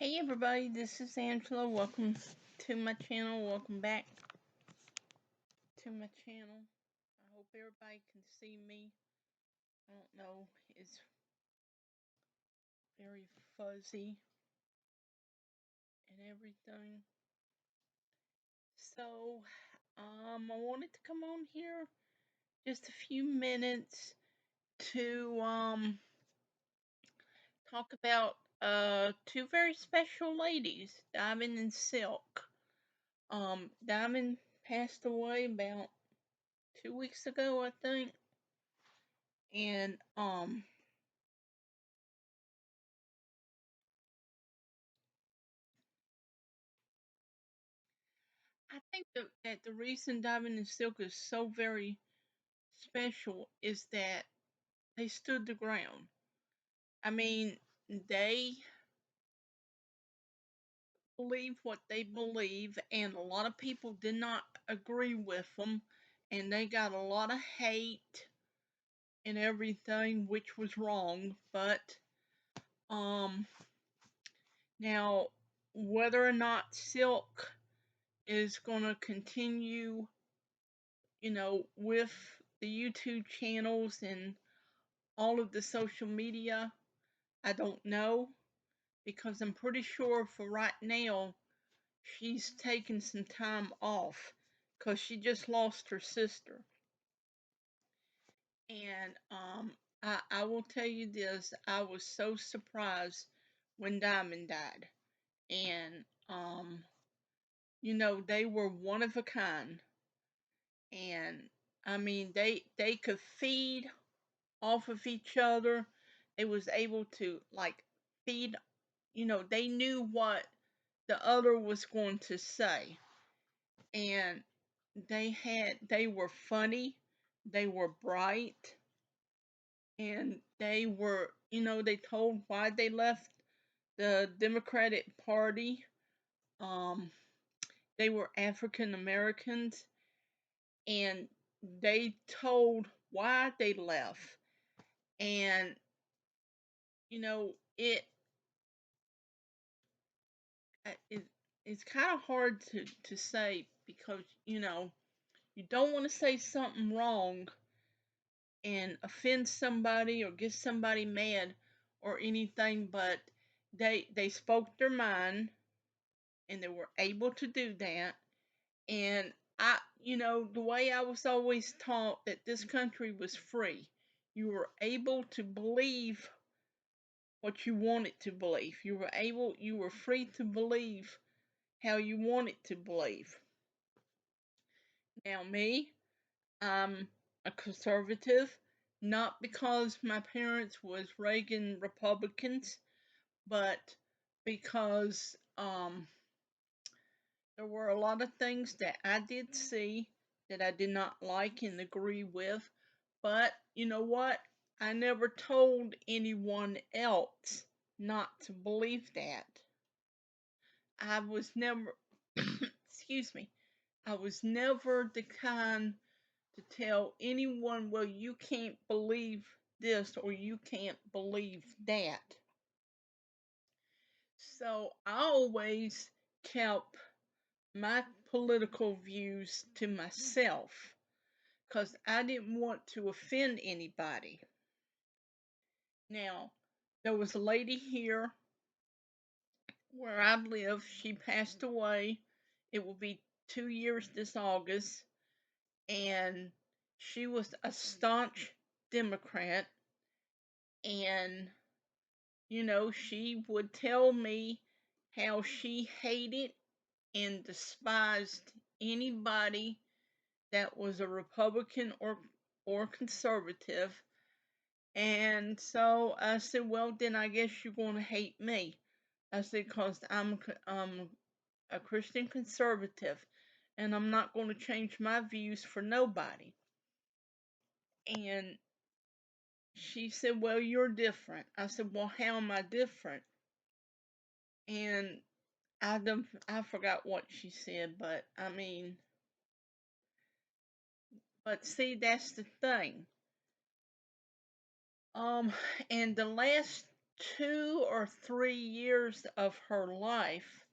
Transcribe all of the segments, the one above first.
Hey everybody, this is Angela. Welcome to my channel. Welcome back to my channel. I hope everybody can see me. I don't know, it's very fuzzy and everything. So, I wanted to come on here just a few minutes to talk about two very special ladies, Diamond and Silk. Diamond passed away about 2 weeks ago, I think. And I think that the reason Diamond and Silk is so very special is that they stood the ground. I mean, they believe what they believe, and a lot of people did not agree with them, and they got a lot of hate and everything, which was wrong. But um, now whether or not Silk is gonna continue, with the YouTube channels and all of the social media, I don't know, because I'm pretty sure for right now she's taking some time off because she just lost her sister. And I will tell you this, I was so surprised when Diamond died. And they were one of a kind. And I mean, they could feed off of each other. They was able to like feed, they knew what the other was going to say. And they were funny, they were bright, and they told why they left the Democratic Party. Um they were African Americans, and they told why they left. And it it it's kind of hard to say because you don't want to say something wrong and offend somebody or get somebody mad or anything, but they spoke their mind and they were able to do that. And the way I was always taught that this country was free, you were able to believe what you wanted to believe. You were free to believe how you wanted to believe. Now, me, I'm a conservative, not because my parents was Reagan Republicans, but because there were a lot of things that I did see that I did not like and agree with. But you know what? I never told anyone else not to believe that. I was never, excuse me, I was never the kind to tell anyone, well, you can't believe this or you can't believe that. So I always kept my political views to myself because I didn't want to offend anybody. Now, there was a lady here where I live. She passed away. It will be 2 years this August. And she was a staunch Democrat. And, she would tell me how she hated and despised anybody that was a Republican or conservative. And so I said, well, then I guess you're going to hate me. I said, because I'm a Christian conservative and I'm not going to change my views for nobody. And she said, well, you're different. I said, well, how am I different? And I forgot what she said, but I mean, but see, that's the thing. Um, and the last 2 or 3 years of her life,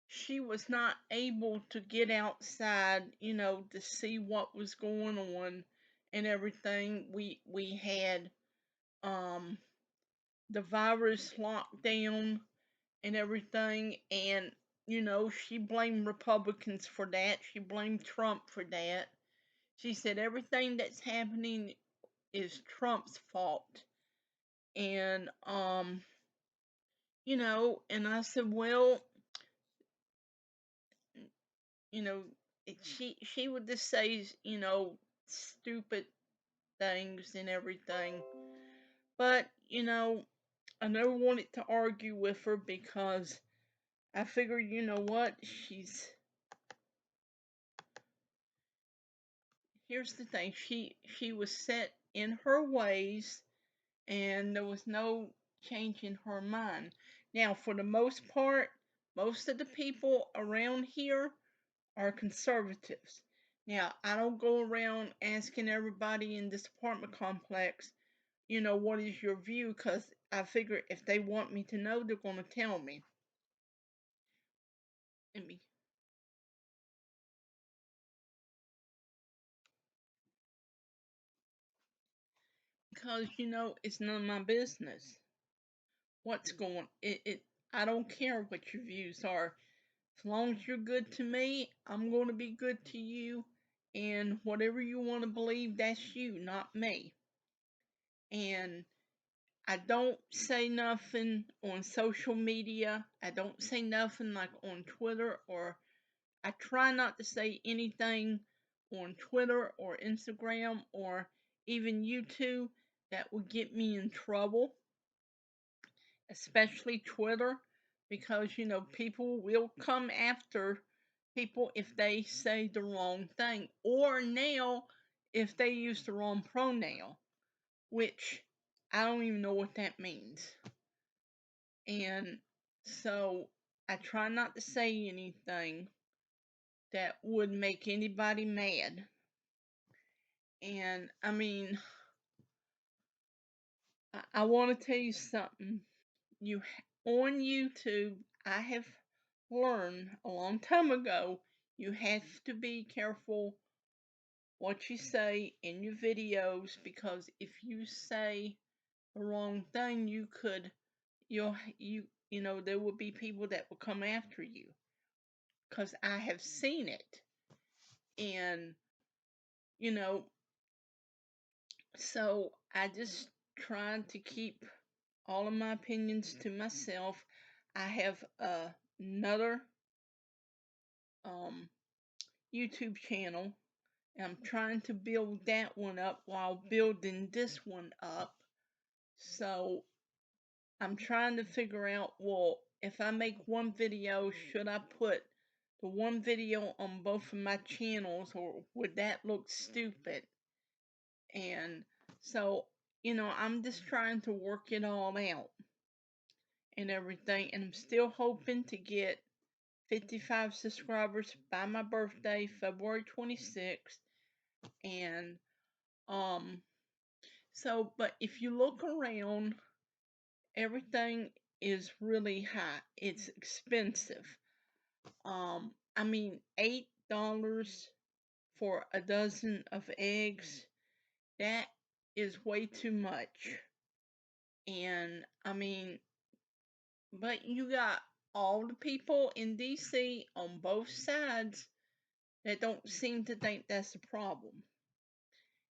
she was not able to get outside, to see what was going on and everything. We had um the virus lockdown and everything, and she blamed Republicans for that. She blamed Trump for that. She said everything that's happening is Trump's fault. And and I said, well, you know, she would just say, stupid things and everything. But, I never wanted to argue with her because I figured, you know what, here's the thing, she was set in her ways and there was no change in her mind. Now, for the most part, most of the people around here are conservatives. Now, I don't go around asking everybody in this apartment complex, what is your view? Because I figure if they want me to know, they're going to tell me. Let me. Because, it's none of my business what's going I don't care what your views are. As long as you're good to me, I'm going to be good to you. And whatever you want to believe, that's you, not me. And I don't say nothing on social media. I don't say nothing like on Twitter, or I try not to say anything on Twitter or Instagram or even YouTube that would get me in trouble, especially Twitter, because people will come after people if they say the wrong thing, or now if they use the wrong pronoun, which I don't even know what that means. And so I try not to say anything that would make anybody mad. And I mean, I want to tell you something. You on YouTube, I have learned a long time ago, you have to be careful what you say in your videos, because if you say the wrong thing, there will be people that will come after you, because I have seen it. And you know so I just try to keep all of my opinions to myself. I have another um YouTube channel. I'm trying to build that one up while building this one up. So I'm trying to figure out, well, if I make one video, should I put the one video on both of my channels, or would that look stupid? And so, I'm just trying to work it all out and everything. And I'm still hoping to get 55 subscribers by my birthday, February 26th. And, but if you look around, everything is really high. It's expensive. I mean, $8 for a dozen of eggs, that is way too much. And I mean, but you got all the people in DC on both sides that don't seem to think that's a problem.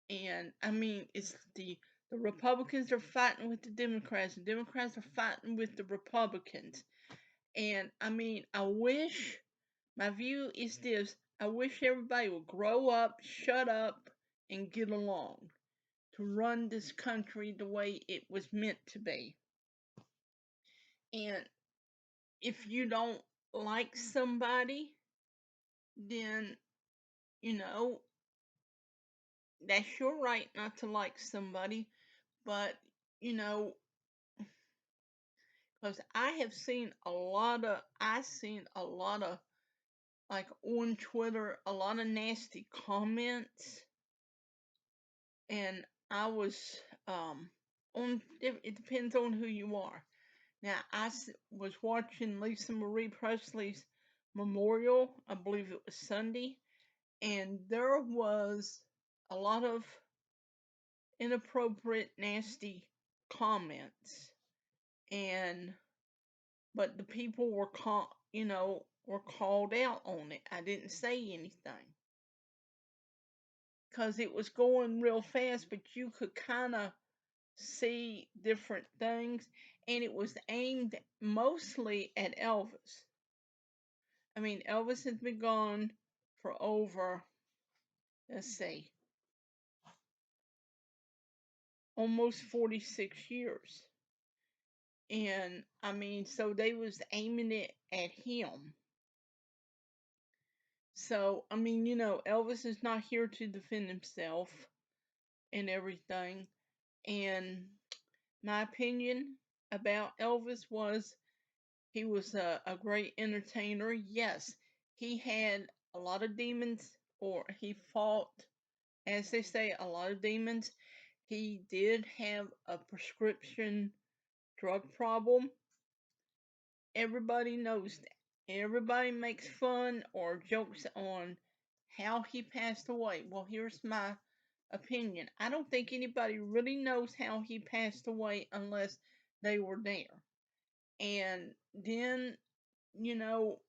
And I mean, it's the Republicans are fighting with the Democrats, the Democrats are fighting with the Republicans. And I mean, my view is this, I wish everybody would grow up, shut up, and get along to run this country the way it was meant to be. And if you don't like somebody, then, that's your right not to like somebody. But, because I seen a lot of, like on Twitter, a lot of nasty comments. And I was, it depends on who you are. Now, was watching Lisa Marie Presley's memorial, I believe it was Sunday, and there was a lot of inappropriate, nasty comments, and but the people were were called out on it. I didn't say anything because it was going real fast, but you could kind of see different things, and it was aimed mostly at Elvis. I mean, Elvis has been gone for over, let's see, almost 46 years. And I mean, so they was aiming it at him. So, I mean, Elvis is not here to defend himself and everything. And my opinion about Elvis was he was a great entertainer. Yes, he had a lot of demons, or he fought, as they say, a lot of demons. He did have a prescription drug problem. Everybody knows that. Everybody makes fun or jokes on how he passed away. Well, here's my opinion. I don't think anybody really knows how he passed away unless they were there. And then, you know,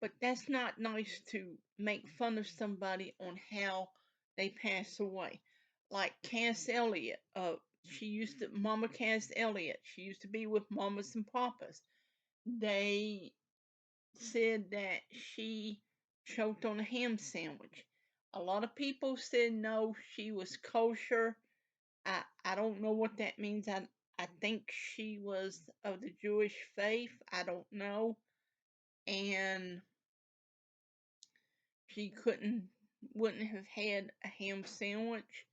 but that's not nice to make fun of somebody on how they pass away. Like Cass Elliot, Mama Cass Elliot, she used to be with Mamas and Papas. They said that she choked on a ham sandwich. A lot of people said no, she was kosher. I don't know what that means. I think she was of the Jewish faith. I don't know. And she wouldn't have had a ham sandwich.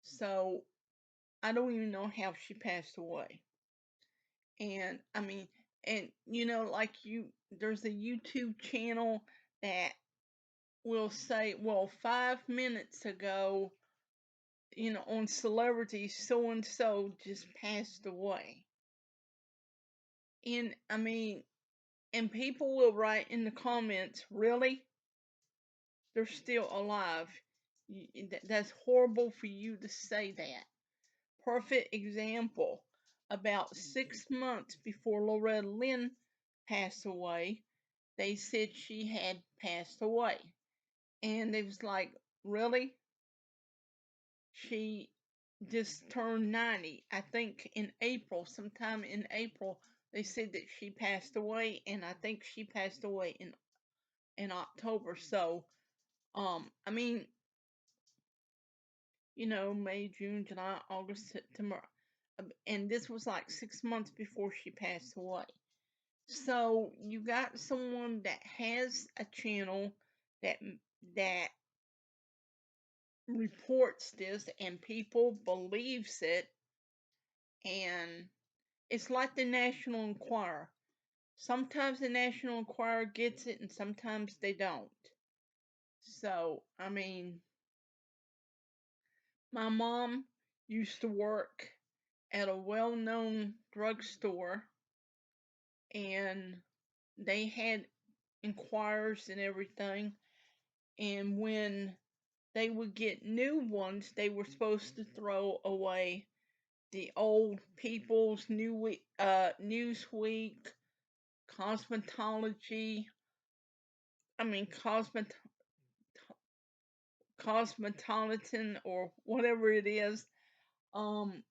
So I don't even know how she passed away. And I mean, and like there's a YouTube channel that will say, well, 5 minutes ago, on celebrities, so and so just passed away. And I mean, and people will write in the comments, really? They're still alive. That's horrible for you to say that. Perfect example. About 6 months before Loretta Lynn passed away, they said she had passed away. And they was like, really? She just turned 90. I think in April, sometime in April, they said that she passed away, and I think she passed away in October. So, I mean, May, June, July, August, September, and this was like 6 months before she passed away. So you got someone that has a channel that reports this, and people believes it, and it's like the National Enquirer. Sometimes the National Enquirer gets it, and sometimes they don't. So, I mean, my mom used to work at a well-known drugstore, and they had inquirers and everything. And when they would get new ones, they were supposed to throw away the old People's Newsweek, Cosmetology. I mean, Cosmopolitan or whatever it is. Um,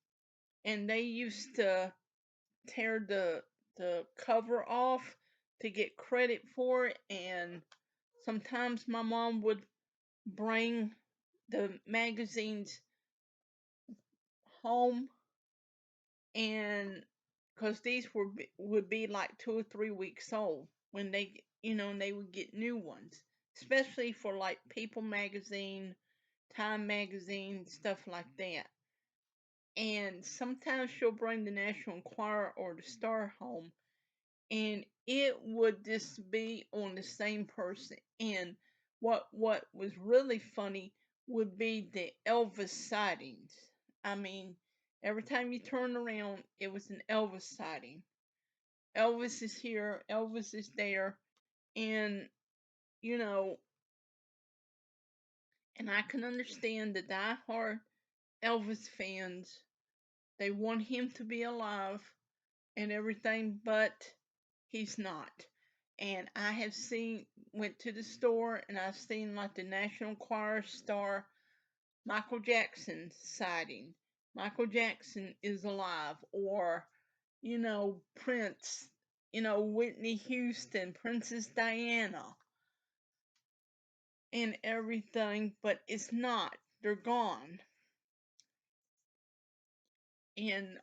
and they used to tear the cover off to get credit for it, and sometimes my mom would bring the magazines home, and because these would be like 2 or 3 weeks old when and they would get new ones, especially for like People magazine, Time magazine, stuff like that. And sometimes she'll bring the National Enquirer or the Star home, and it would just be on the same person. And what was really funny would be the Elvis sightings. I mean, Every time you turn around, it was an Elvis sighting. Elvis is here, Elvis is there, and you know, and I can understand the die-hard Elvis fans. They want him to be alive and everything, but he's not. And I have went to the store and I've seen like the National Choir star Michael Jackson sighting. Michael Jackson is alive, or Prince, Whitney Houston, Princess Diana, and everything, but it's not. They're gone. And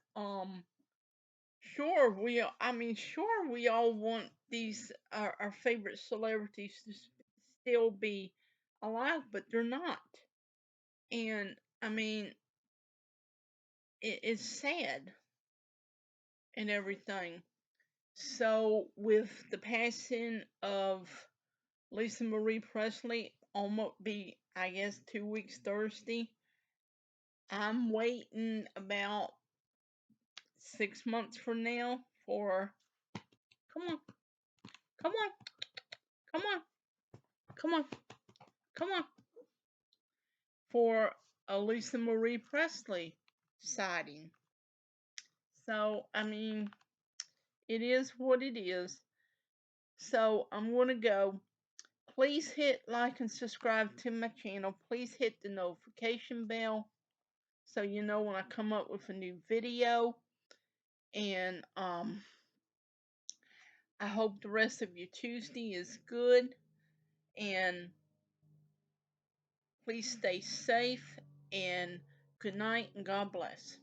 sure we all want these our favorite celebrities to still be alive, but they're not. And I mean, it's sad and everything. So with the passing of Lisa Marie Presley, almost be I guess 2 weeks Thursday. I'm waiting about 6 months from now for come on, come on, come on, come on, come on for a Lisa Marie Presley sighting. So I mean, it is what it is. So I'm gonna go. Please hit like and subscribe to my channel. Please hit the notification bell so you know when I come up with a new video. And I hope the rest of your Tuesday is good. And please stay safe and good night and God bless.